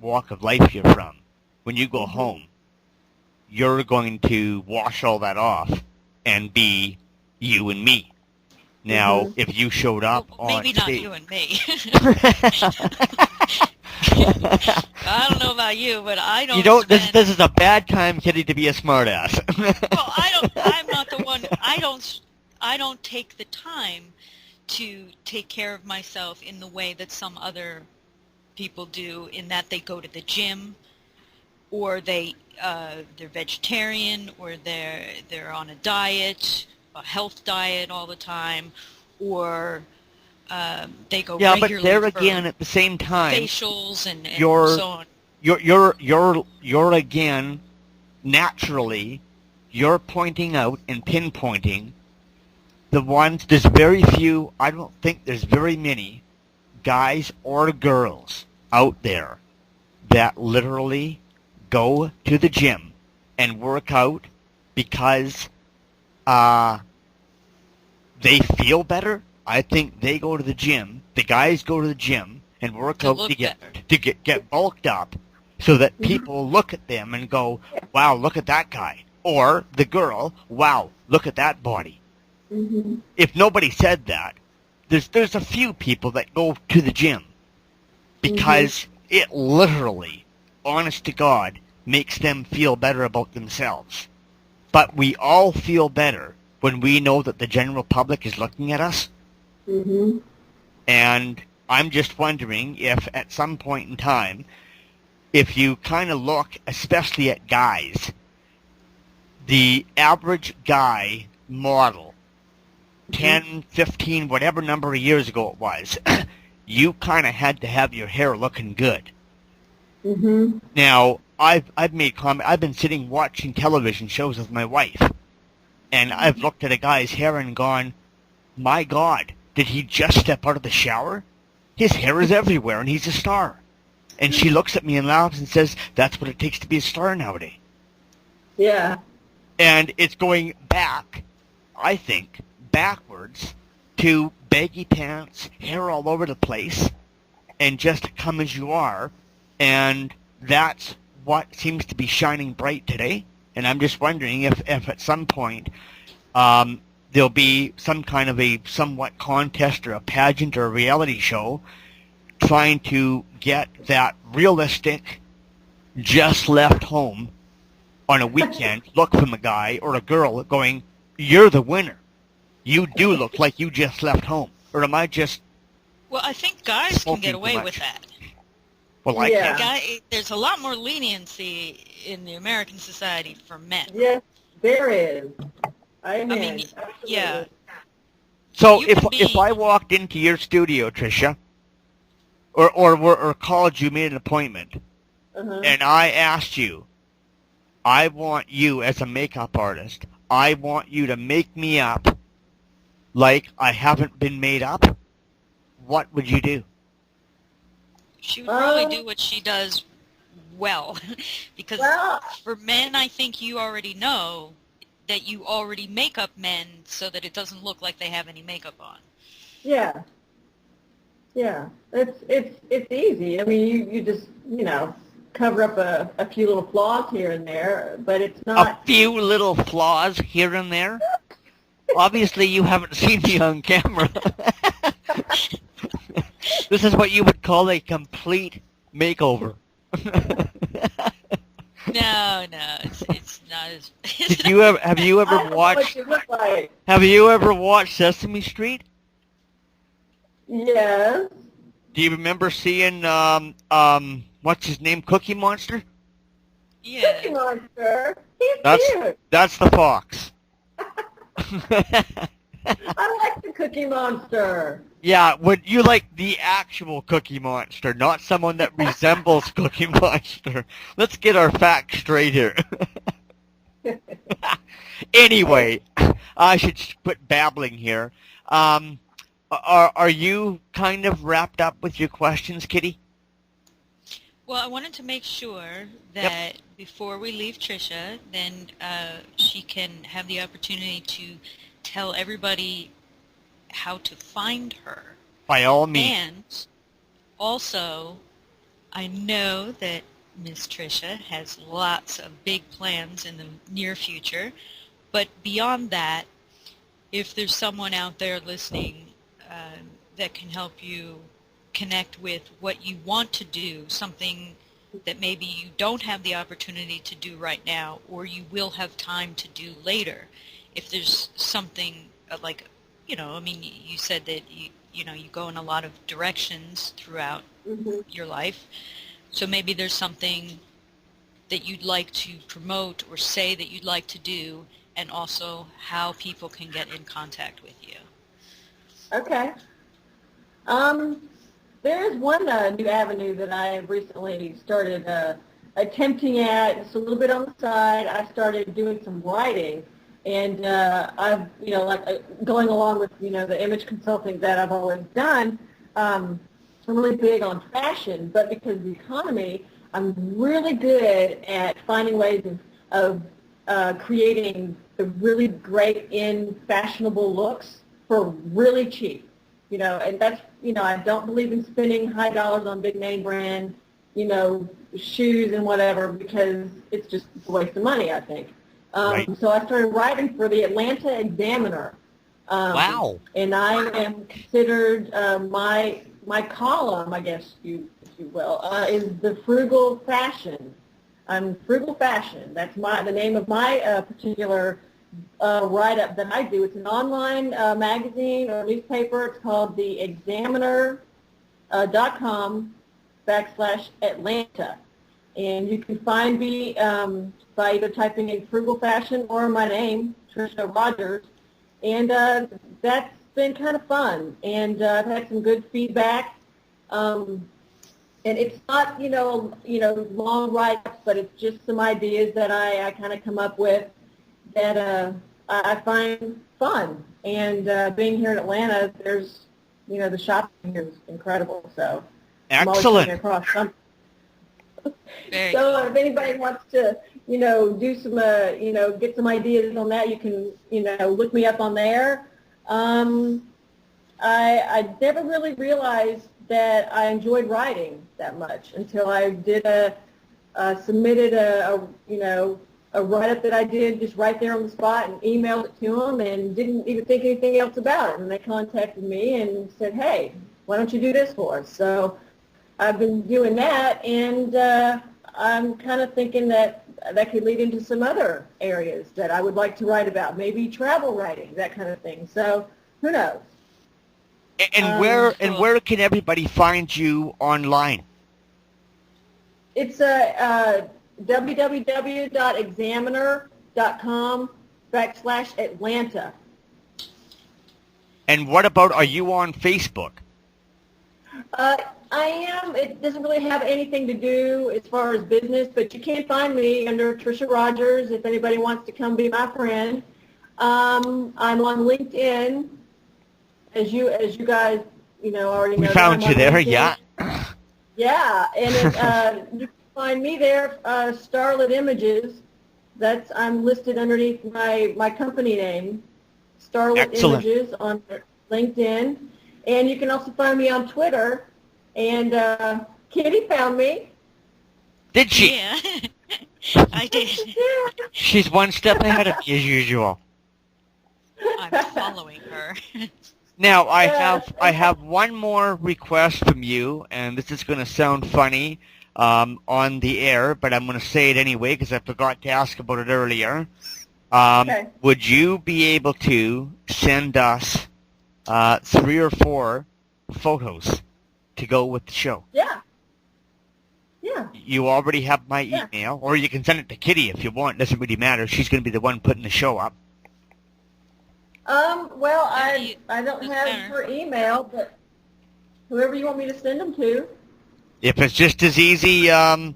walk of life you're from, when you go home, you're going to wash all that off and be you and me. Now, if you showed up on maybe stage... not you and me. I don't know about you, but I don't. You don't. This is a bad time, Kitty, to be a smartass. Well, I'm not the one. I don't take the time to take care of myself in the way that some other people do. In that they go to the gym, or they're vegetarian, or they're on a diet, a health diet all the time, or they go yeah, regularly but there for again, at the same time, facials and so on. You're again, naturally, you're pointing out and pinpointing the ones. There's very few. I don't think there's very many guys or girls out there that literally go to the gym and work out because they feel better. I think they go to the gym. The guys go to the gym and work out to get bulked up, so that people look at them and go, "Wow, look at that guy," or the girl, "Wow, look at that body." If nobody said that, there's a few people that go to the gym because it literally, honest to God, makes them feel better about themselves. But we all feel better when we know that the general public is looking at us. And I'm just wondering if at some point in time, if you kind of look, especially at guys, the average guy model, 10, 15, whatever number of years ago it was, you kind of had to have your hair looking good. Now, I've made comment. I've been sitting watching television shows with my wife, and I've looked at a guy's hair and gone, "My God, did he just step out of the shower? His hair is everywhere, and he's a star." And she looks at me and laughs and says, "That's what it takes to be a star nowadays." Yeah. And it's going back, I think, backwards to baggy pants, hair all over the place, and just come as you are. And that's what seems to be shining bright today. And I'm just wondering if at some point there'll be some kind of a somewhat contest or a pageant or a reality show trying to get that realistic, just left home on a weekend look from a guy or a girl going, "You're the winner. You do look like you just left home." Or am I just... Well, I think guys can get away with that. Well, I can't. There's a lot more leniency in the American society for men. Yes, there is. I mean, absolutely. Yeah. So if I walked into your studio, Tricia, or called you, made an appointment, and I asked you, I want you as a makeup artist, I want you to make me up like I haven't been made up, what would you do? She would probably do what she does well. Because for men, I think you already know that you already make up men so that it doesn't look like they have any makeup on. Yeah. Yeah. It's easy. I mean, you just, cover up a few little flaws here and there, but it's not... A few little flaws here and there? Obviously, you haven't seen me on camera. This is what you would call a complete makeover. No, it's not as... Have you ever watched... Like. Have you ever watched Sesame Street? Yes. Do you remember seeing, what's his name, Cookie Monster? Yeah. Cookie Monster? He's cute. That's the fox. I like the Cookie Monster. Yeah, would you like the actual Cookie Monster, not someone that resembles Cookie Monster? Let's get our facts straight here. Anyway, I should quit babbling here. Are you kind of wrapped up with your questions, Kitty? Well, I wanted to make sure that before we leave Tricia, then she can have the opportunity to tell everybody how to find her. By all means. And also I know that Miss Tricia has lots of big plans in the near future, but beyond that, if there's someone out there listening that can help you connect with what you want to do, something that maybe you don't have the opportunity to do right now or you will have time to do later, if there's something like, I mean, you said that you go in a lot of directions throughout your life, so maybe there's something that you'd like to promote or say that you'd like to do, and also how people can get in contact with you. Okay. There's one new avenue that I have recently started attempting at. It's a little bit on the side. I started doing some writing, and I've, going along with, the image consulting that I've always done, I'm really big on fashion, but because of the economy, I'm really good at finding ways of creating the really great fashionable looks for really cheap. And that's, I don't believe in spending high dollars on big name brand, shoes and whatever, because it's just a waste of money, I think. Right. So I started writing for the Atlanta Examiner. Wow. And I am considered, my column, I guess if you will, is the Frugal Fashion. I'm Frugal Fashion. That's the name of my particular write-up that I do. It's an online magazine or newspaper. It's called the Examiner.com/Atlanta. And you can find me by either typing in Frugal Fashion or my name, Tricia Rogers. And that's been kind of fun. And I've had some good feedback. And it's not, long write-ups, but it's just some ideas that I kind of come up with that I find fun. And being here in Atlanta, there's, the shopping here is incredible. So I'm always Excellent. coming across something. Very So cool. if anybody wants to, do some, get some ideas on that, you can, look me up on there. I never really realized that I enjoyed writing that much until I did submitted a write-up that I did just right there on the spot and emailed it to them and didn't even think anything else about it. And they contacted me and said, hey, why don't you do this for us? So I've been doing that, and I'm kind of thinking that could lead into some other areas that I would like to write about, maybe travel writing, that kind of thing. So who knows? And where can everybody find you online? It's www.examiner.com/Atlanta. And what about, are you on Facebook? I am. It doesn't really have anything to do as far as business, but you can find me under Tricia Rogers if anybody wants to come be my friend. I'm on LinkedIn, as you guys already know. We found you there, LinkedIn. yeah. Yeah, and you can find me there, STARLETT Images. I'm listed underneath my company name, STARLETT Excellent. Images on LinkedIn. And you can also find me on Twitter. And Kitty found me. Did she? Yeah, I did. She's one step ahead of me as usual. I'm following her. Now, I have one more request from you, and this is going to sound funny on the air, but I'm going to say it anyway because I forgot to ask about it earlier. Okay. Would you be able to send us 3 or 4 photos to go with the show? Yeah. Yeah. You already have my email, or you can send it to Kitty if you want. It doesn't really matter. She's going to be the one putting the show up. Well, I don't have her email, but whoever you want me to send them to. If it's just as easy to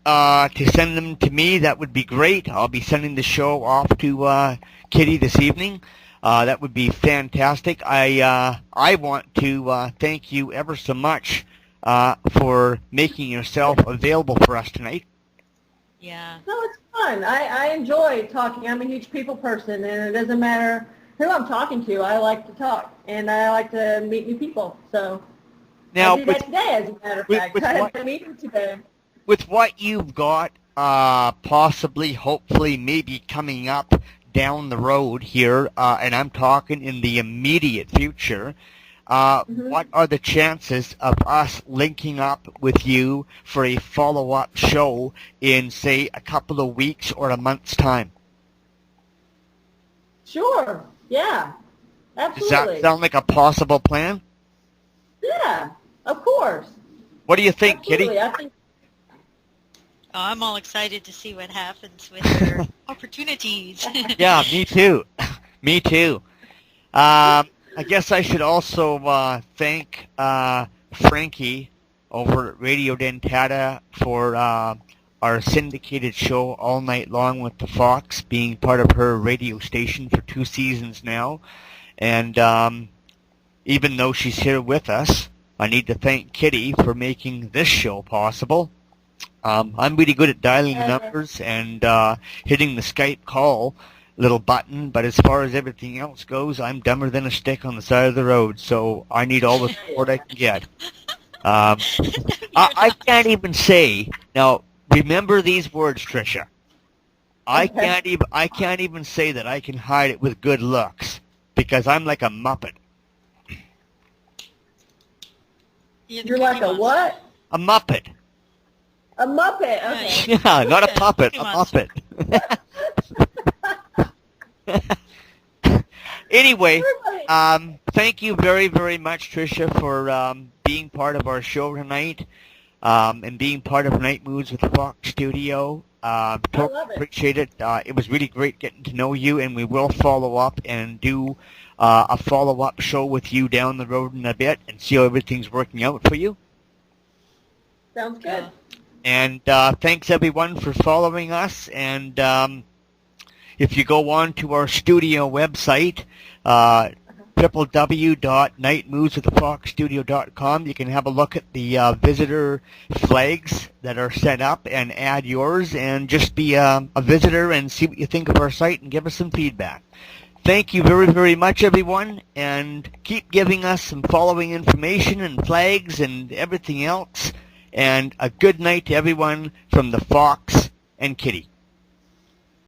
send them to me, that would be great. I'll be sending the show off to Kitty this evening. That would be fantastic. I want to thank you ever so much for making yourself available for us tonight. Yeah. No, it's fun. I enjoy talking. I'm a huge people person, and it doesn't matter who I'm talking to. I like to talk, and I like to meet new people. So Now, I did that today, as a matter of fact. I had a meeting today. with what you've got, possibly, hopefully, maybe coming up down the road here, and I'm talking in the immediate future, what are the chances of us linking up with you for a follow-up show in, say, a couple of weeks or a month's time? Sure. Yeah. Absolutely. Does that sound like a possible plan? Yeah, of course. What do you think, Absolutely. Kitty? I think Oh, I'm all excited to see what happens with your opportunities. Yeah, me too. Me too. I guess I should also thank Frankie over at Radio Dentata for our syndicated show all night long with the Fox, being part of her radio station for 2 seasons now. And even though she's here with us, I need to thank Kitty for making this show possible. I'm really good at dialing the numbers and hitting the Skype call little button, but as far as everything else goes, I'm dumber than a stick on the side of the road, so I need all the support I can get. I can't even say, now, remember these words, Tricia. I can't even say that I can hide it with good looks, because I'm like a Muppet. you're like a what? A Muppet. A Muppet. Okay. Yeah, not a puppet, a Cookie Muppet. Anyway, thank you very, very much, Tricia, for being part of our show tonight and being part of Night Moods with the Fox Studio. Totally appreciate it. It was really great getting to know you, and we will follow up and do a follow-up show with you down the road in a bit and see how everything's working out for you. Sounds good. And thanks, everyone, for following us. And if you go on to our studio website, www.nightmoveswiththefoxstudio.com, you can have a look at the visitor flags that are set up and add yours and just be a visitor and see what you think of our site and give us some feedback. Thank you very, very much, everyone, and keep giving us some following information and flags and everything else. And a good night to everyone from the Fox and Kitty.